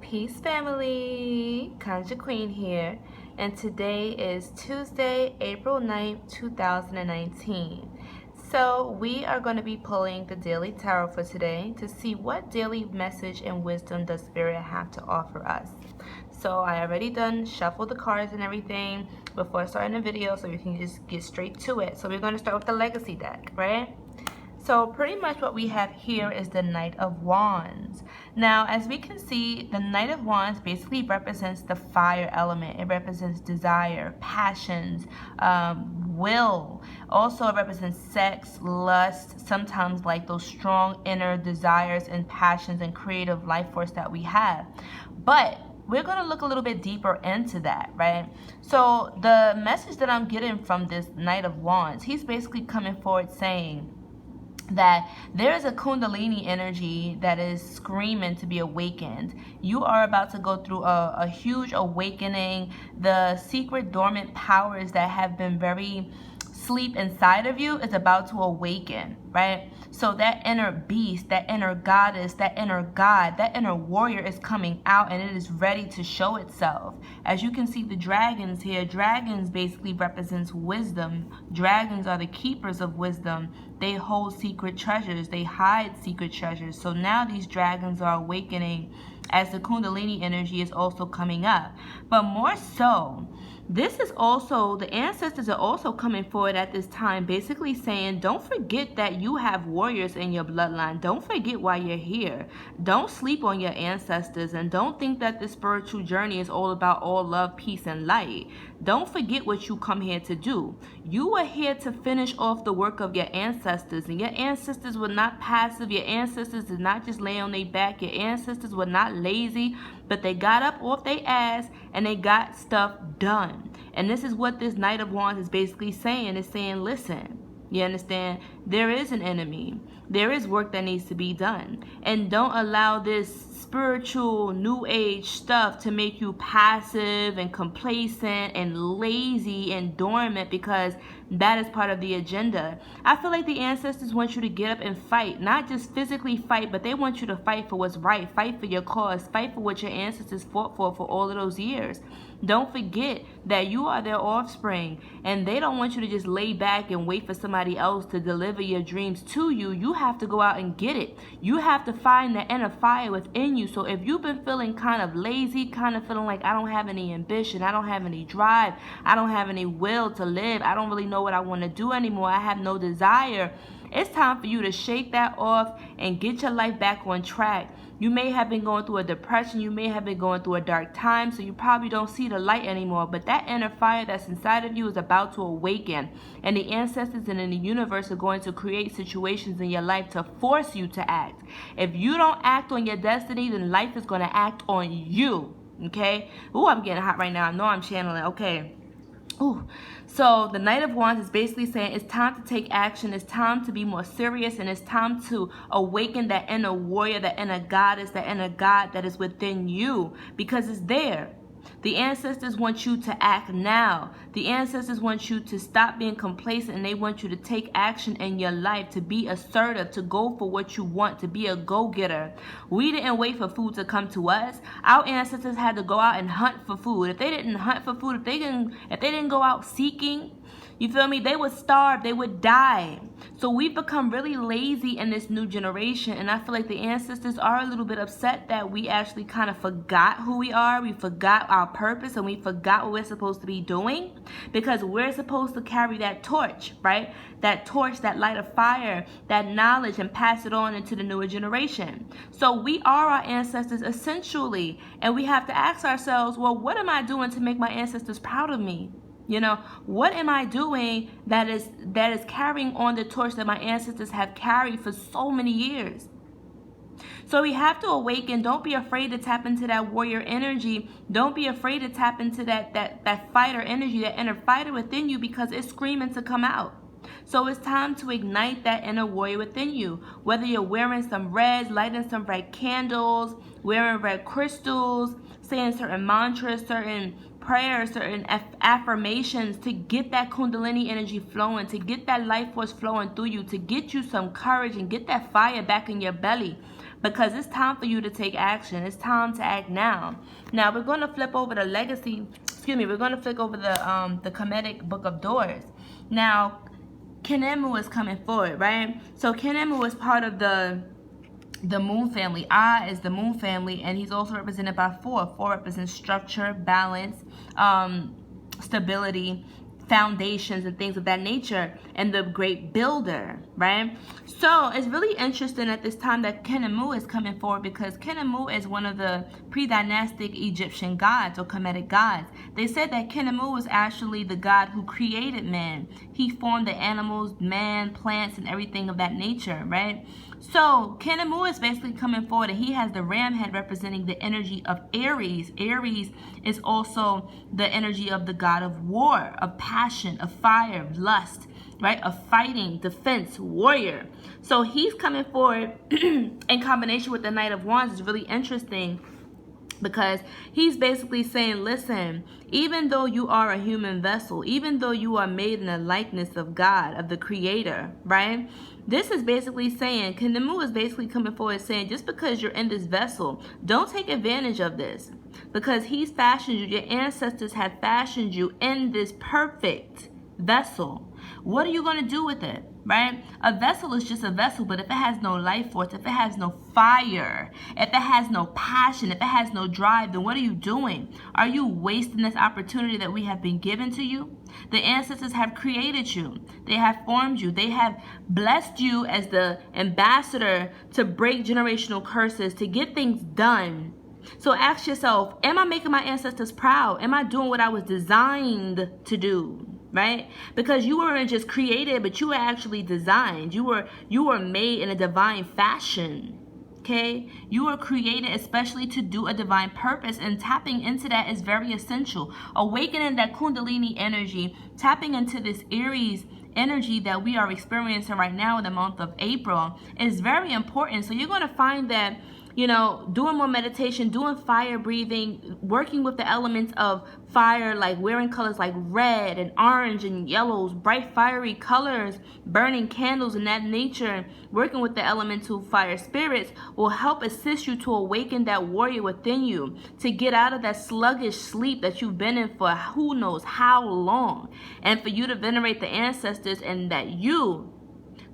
Peace family, Conjure Queen here, and today is Tuesday, April 9th, 2019. So we are going to be pulling the Daily Tarot for today to see what daily message and wisdom does Spirit have to offer us. So I already done shuffled the cards and everything before starting the video, so we can just get straight to it. So we're going to start with the Legacy deck, right? So pretty much what we have here is the Knight of Wands. Now, as we can see, the Knight of Wands basically represents the fire element. It represents desire, passions, will. Also, it represents sex, lust, sometimes like those strong inner desires and passions and creative life force that we have. But we're going to look a little bit deeper into that, right? So the message that I'm getting from this Knight of Wands, he's basically coming forward saying that there is a Kundalini energy that is screaming to be awakened. You are about to go through a huge awakening. The secret dormant powers that have been very sleep inside of you is about to awaken, right? So that inner beast, that inner goddess, that inner god, that inner warrior is coming out, and it is ready to show itself. As you can see the dragons here, dragons basically represents wisdom. Dragons are the keepers of wisdom. They hold secret treasures. They hide secret treasures. So now these dragons are awakening as the Kundalini energy is also coming up. But more so, this is also, the ancestors are also coming forward at this time, basically saying, don't forget that you have warriors in your bloodline. Don't forget why you're here. Don't sleep on your ancestors, and don't think that this spiritual journey is all about all love, peace, and light. Don't forget what you come here to do. You are here to finish off the work of your ancestors, and your ancestors were not passive. Your ancestors did not just lay on their back. Your ancestors were not lazy, but they got up off their ass and they got stuff done. And this is what this Knight of Wands is basically saying. It's saying, listen, you understand? There is an enemy. There is work that needs to be done. And don't allow this spiritual new age stuff to make you passive and complacent and lazy and dormant, because that is part of the agenda. I feel like the ancestors want you to get up and fight, not just physically fight, but they want you to fight for what's right, fight for your cause, fight for what your ancestors fought for all of those years. Don't forget that you are their offspring, and they don't want you to just lay back and wait for somebody else to deliver your dreams to you. You have to go out and get it. You have to find the inner fire within you. So if you've been feeling kind of lazy, kind of feeling like I don't have any ambition, I don't have any drive, I don't have any will to live, I don't really know what I want to do anymore, I have no desire, it's time for you to shake that off and get your life back on track. You may have been going through a depression. You may have been going through a dark time, so you probably don't see the light anymore. But that inner fire that's inside of you is about to awaken. And the ancestors and in the universe are going to create situations in your life to force you to act. If you don't act on your destiny, then life is going to act on you. Okay? Ooh, I'm getting hot right now. I know I'm channeling. Okay. Ooh. So the Knight of Wands is basically saying it's time to take action, it's time to be more serious, and it's time to awaken that inner warrior, that inner goddess, that inner god that is within you, because it's there. The ancestors want you to act now. The ancestors want you to stop being complacent, and they want you to take action in your life, to be assertive, to go for what you want, to be a go-getter. We didn't wait for food to come to us. Our ancestors had to go out and hunt for food. If they didn't hunt for food, if they didn't go out seeking, you feel me? They would starve. They would die. So we've become really lazy in this new generation. And I feel like the ancestors are a little bit upset that we actually kind of forgot who we are. We forgot our purpose, and we forgot what we're supposed to be doing, because we're supposed to carry that torch, right? That torch, that light of fire, that knowledge, and pass it on into the newer generation. So we are our ancestors essentially. And we have to ask ourselves, well, what am I doing to make my ancestors proud of me? You know, what am I doing that is carrying on the torch that my ancestors have carried for so many years? So we have to awaken. Don't be afraid to tap into that warrior energy. Don't be afraid to tap into that fighter energy, that inner fighter within you, because it's screaming to come out. So it's time to ignite that inner warrior within you. Whether you're wearing some reds, lighting some red candles, wearing red crystals, saying certain mantras, certain prayers, certain affirmations to get that Kundalini energy flowing, to get that life force flowing through you, to get you some courage and get that fire back in your belly. because it's time for you to take action. It's time to act now. Now we're going to flip over the legacy. We're going to flip over the Kemetic Book of Doors. Now, Kenemu is coming forward, right? So Kenemu is part of the moon family. Ah is the moon family, and he's also represented by 4. 4 represents structure, balance, stability, foundations, and things of that nature, and the great builder, right? So it's really interesting at this time that Kenemu is coming forward, because Kenemu is one of the pre-dynastic Egyptian gods or Kemetic gods. They said that Kenemu was actually the god who created man. He formed the animals, man, plants, and everything of that nature, right? So Kenemu is basically coming forward, and he has the ram head representing the energy of Aries. Aries is also the energy of the god of war, of passion, of fire, of lust, right? Of fighting, defense, warrior. So he's coming forward in combination with the Knight of Wands. Is really interesting, because he's basically saying, listen, even though you are a human vessel, even though you are made in the likeness of God, of the Creator, right? This is basically saying, Kenemu is basically coming forward saying, just because you're in this vessel, don't take advantage of this, because he's fashioned you. Your ancestors have fashioned you in this perfect vessel. What are you going to do with it, right? A vessel is just a vessel, but if it has no life force, if it has no fire, if it has no passion, if it has no drive, then what are you doing? Are you wasting this opportunity that we have been given to you? The ancestors have created you. They have formed you. They have blessed you as the ambassador to break generational curses, to get things done. So ask yourself, am I making my ancestors proud? Am I doing what I was designed to do? Right? Because you weren't just created, but you were actually designed. You were made in a divine fashion. Okay? You were created especially to do a divine purpose, and tapping into that is very essential. Awakening that Kundalini energy, tapping into this Aries energy that we are experiencing right now in the month of April is very important. So you're going to find that, you know, doing more meditation, doing fire breathing, working with the elements of fire, like wearing colors like red and orange and yellows, bright fiery colors, burning candles and that nature, working with the elemental fire spirits will help assist you to awaken that warrior within you, to get out of that sluggish sleep that you've been in for who knows how long, and for you to venerate the ancestors, and that you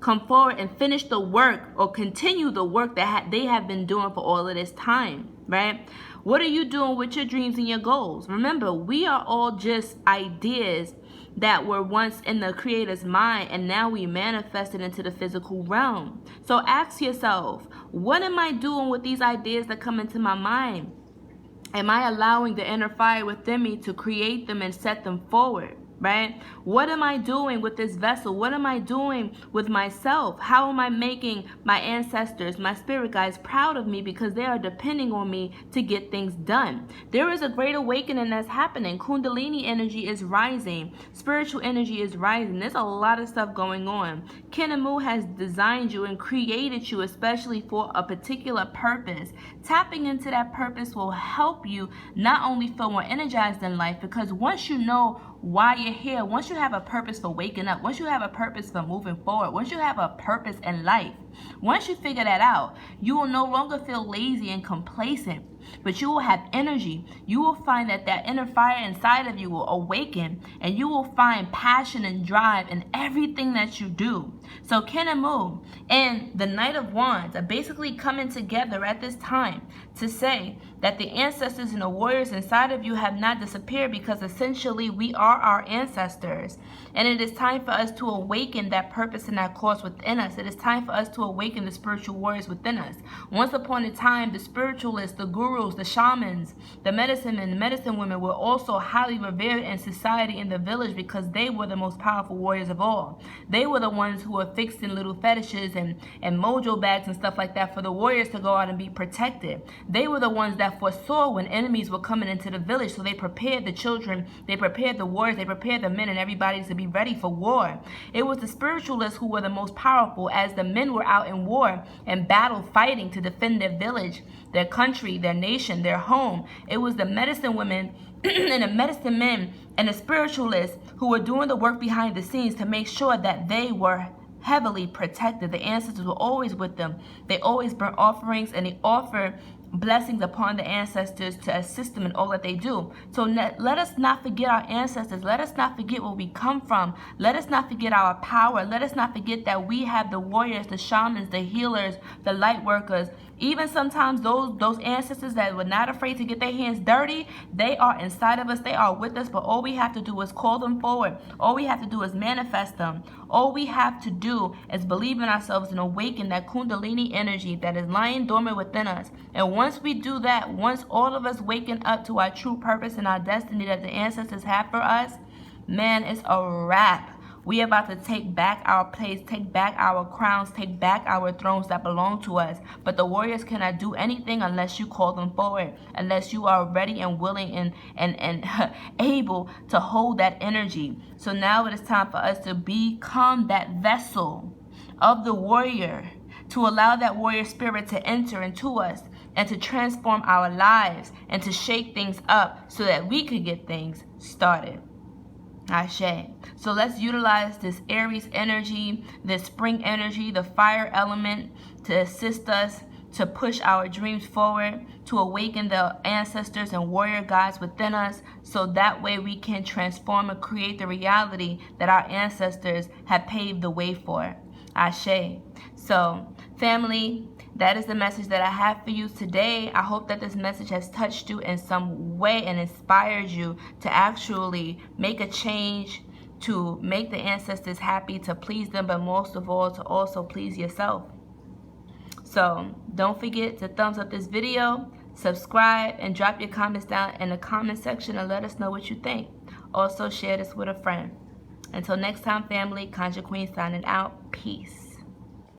come forward and finish the work or continue the work that they have been doing for all of this time, right? What are you doing with your dreams and your goals? Remember, we are all just ideas that were once in the Creator's mind, and now we manifest it into the physical realm. So ask yourself, what am I doing with these ideas that come into my mind? Am I allowing the inner fire within me to create them and set them forward? Right? What am I doing with this vessel? What am I doing with myself? How am I making my ancestors, my spirit guides proud of me, because they are depending on me to get things done? There is a great awakening that's happening. Kundalini energy is rising. Spiritual energy is rising. There's a lot of stuff going on. Kenemu has designed you and created you especially for a particular purpose. Tapping into that purpose will help you not only feel more energized in life, because once you know why you're here, once you have a purpose for waking up, once you have a purpose for moving forward, once you have a purpose in life, once you figure that out, you will no longer feel lazy and complacent, but you will have energy. You will find that that inner fire inside of you will awaken, and you will find passion and drive in everything that you do. So Kenemu and the Knight of Wands are basically coming together at this time to say that the ancestors and the warriors inside of you have not disappeared, because essentially we are our ancestors. And it is time for us to awaken that purpose and that cause within us. It is time for us to awaken the spiritual warriors within us. Once upon a time, the spiritualists, the gurus, the shamans, the medicine men, the medicine women were also highly revered in society, in the village, because they were the most powerful warriors of all. They were the ones who were fixing little fetishes and mojo bags and stuff like that for the warriors to go out and be protected. They were the ones that foresaw when enemies were coming into the village, so they prepared the children, they prepared the warriors, they prepared the men and everybody to be ready for war. It was the spiritualists who were the most powerful, as the men were out in war and battle fighting to defend their village, their country, their nation, their home. It was the medicine women and the medicine men and the spiritualists who were doing the work behind the scenes to make sure that they were heavily protected. The ancestors were always with them. They always burn offerings, and they offer blessings upon the ancestors to assist them in all that they do. So let us not forget our ancestors. Let us not forget where we come from. Let us not forget our power. Let us not forget that we have the warriors, the shamans, the healers, the light workers. Even sometimes those ancestors that were not afraid to get their hands dirty, they are inside of us. They are with us, but all we have to do is call them forward. All we have to do is manifest them. All we have to do is believe in ourselves and awaken that kundalini energy that is lying dormant within us. And once we do that, once all of us waken up to our true purpose and our destiny that the ancestors have for us, man, it's a wrap. We are about to take back our place, take back our crowns, take back our thrones that belong to us. But the warriors cannot do anything unless you call them forward, unless you are ready and willing and able to hold that energy. So now it is time for us to become that vessel of the warrior, to allow that warrior spirit to enter into us and to transform our lives and to shake things up so that we could get things started. Ashe. So let's utilize this Aries energy, this spring energy, the fire element to assist us to push our dreams forward, to awaken the ancestors and warrior gods within us, so that way we can transform and create the reality that our ancestors have paved the way for. Ashe. So, family, that is the message that I have for you today. I hope that this message has touched you in some way and inspired you to actually make a change, to make the ancestors happy, to please them, but most of all, to also please yourself. So don't forget to thumbs up this video, subscribe, and drop your comments down in the comment section and let us know what you think. Also, share this with a friend. Until next time, family, Conjure Queen signing out. Peace.